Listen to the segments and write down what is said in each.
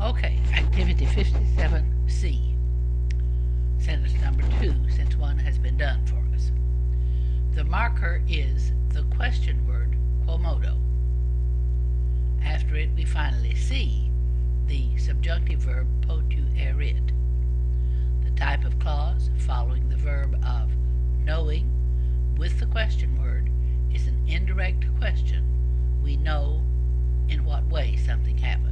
Okay, activity 57C. Sentence number 2, since one has been done for us. The marker is the question word quomodo. After it, we finally see the subjunctive verb potuerit. The type of clause following the verb of knowing with the question word is an indirect question. We know in what way something happened.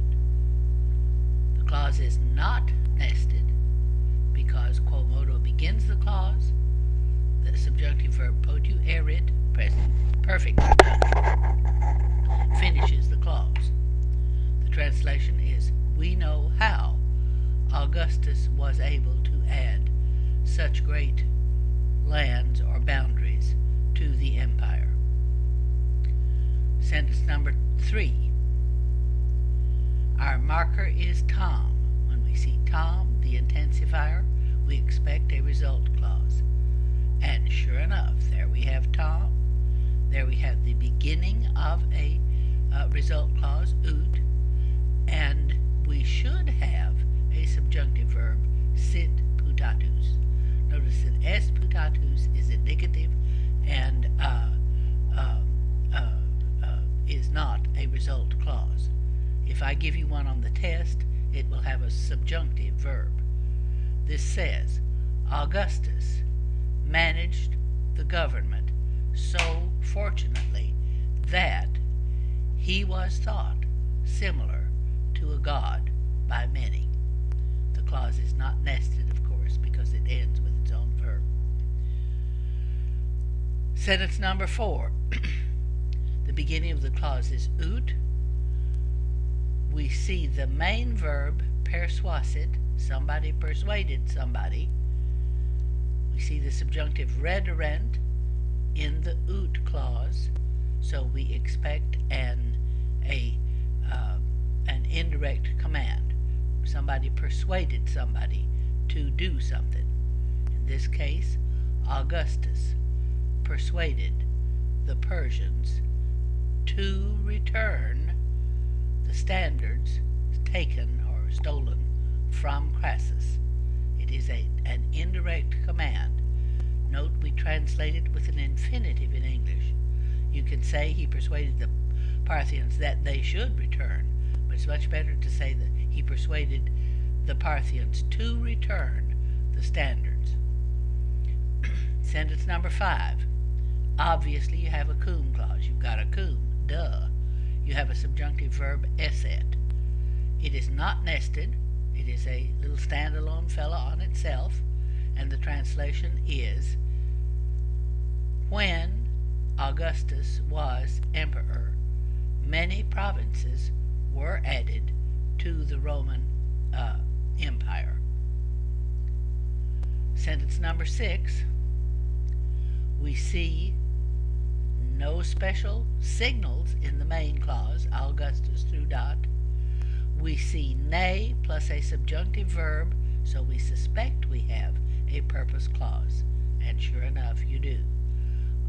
The clause is not nested because quomodo begins the clause. The subjunctive verb potuerit, present perfect finishes the clause. The translation is, we know how Augustus was able to add such great lands or boundaries to the empire. Sentence number 3. Our marker is Tom. When we see Tom, the intensifier, we expect a result clause. And sure enough, there we have Tom. There we have the beginning of a result clause, ut, and we should have a subjunctive verb, sit putatus. Notice that est putatus is indicative and is not a result clause. If I give you one on the test, it will have a subjunctive verb. This says, Augustus managed the government so fortunately that he was thought similar to a god by many. The clause is not nested, of course, because it ends with its own verb. Sentence number 4. The beginning of the clause is ut. We see the main verb persuasit, somebody persuaded somebody. We see the subjunctive rederent in the ut clause, so we expect an indirect command. Somebody persuaded somebody to do something. In this case, Augustus persuaded the Persians to return the standards taken or stolen from Crassus. It is an indirect command. Note we translate it with an infinitive in English. You can say he persuaded the Parthians that they should return, but it's much better to say that he persuaded the Parthians to return the standards. Sentence number 5. Obviously you have a cum clause. You've got a cum, duh. You have a subjunctive verb esset. It is not nested. It is a little standalone fellow on itself, and the translation is, when Augustus was emperor, many provinces were added to the Roman Empire. Sentence number 6. We see no special signals in the main clause, Augustus through dot. We see ne plus a subjunctive verb, so we suspect we have a purpose clause. And sure enough, you do.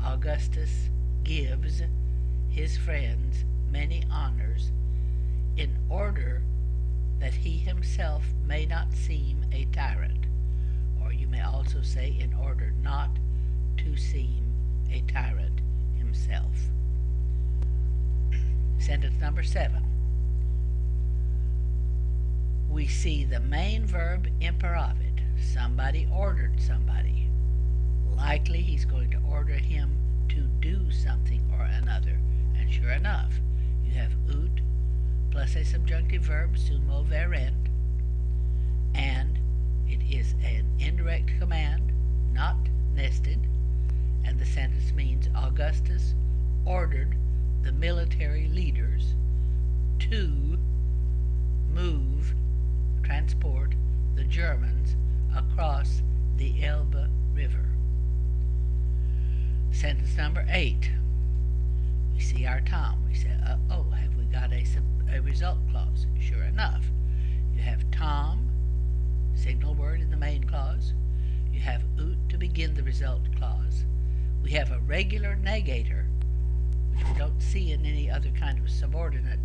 Augustus gives his friends many honors in order that he himself may not seem a tyrant. Or you may also say, in order not to seem a tyrant himself. Sentence number 7. We see the main verb imperavit. Somebody ordered somebody. Likely he's going to order him to do something or another. And sure enough, you have ut plus a subjunctive verb, sumo verent, and it is an indirect command, not nested, and the sentence means Augustus ordered the military leaders to transport the Germans across the Elbe River. Sentence number 8. We see our Tom. We say, oh, have we got a result clause? Sure enough. You have Tom, signal word in the main clause. You have ut to begin the result clause. We have a regular negator, which we don't see in any other kind of subordinate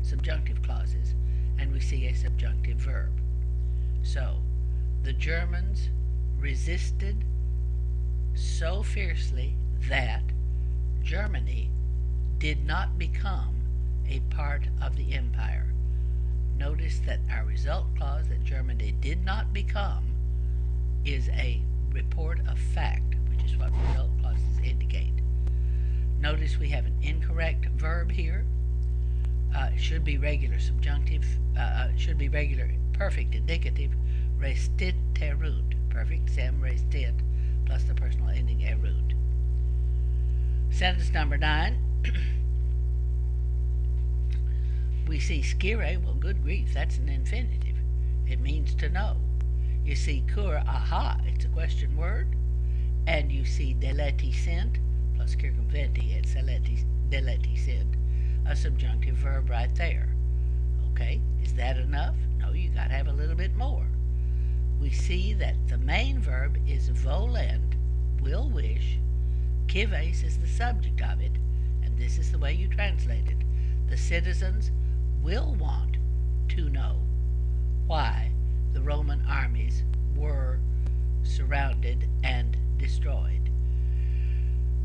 subjunctive clauses. and we see a subjunctive verb. So, the Germans resisted so fiercely that Germany did not become a part of the empire. Notice that our result clause, that Germany did not become, is a report of fact, which is what result clauses indicate. Notice we have an incorrect verb here. It should be regular subjunctive, should be regular perfect indicative, restiterunt. Perfect sem restit plus the personal ending erunt. Sentence number 9. We see scire. Well, good grief, that's an infinitive. It means to know. You see cur aha, it's a question word. And you see deletissent plus circumventi et deletissent, a subjunctive verb right there. Okay, is that enough? No, you got to have a little bit more. We see that the main verb is volent, will wish. Cives is the subject of it, and this is the way you translate it. The citizens will want to know why the Roman armies were surrounded and destroyed.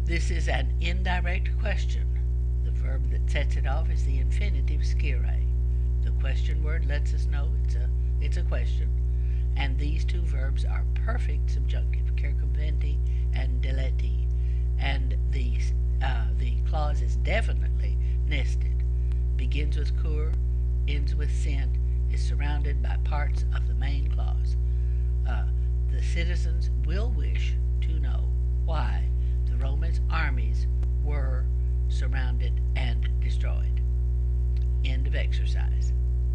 This is an indirect question. The verb that sets it off is the infinitive scire. The question word lets us know it's a question, and these two verbs are perfect subjunctive, circumventi and deleti, and the clause is definitely nested. Begins with cur, ends with sent, is surrounded by parts of the main clause. The citizens will wish to know why the Roman armies were surrounded and destroyed. End of exercise.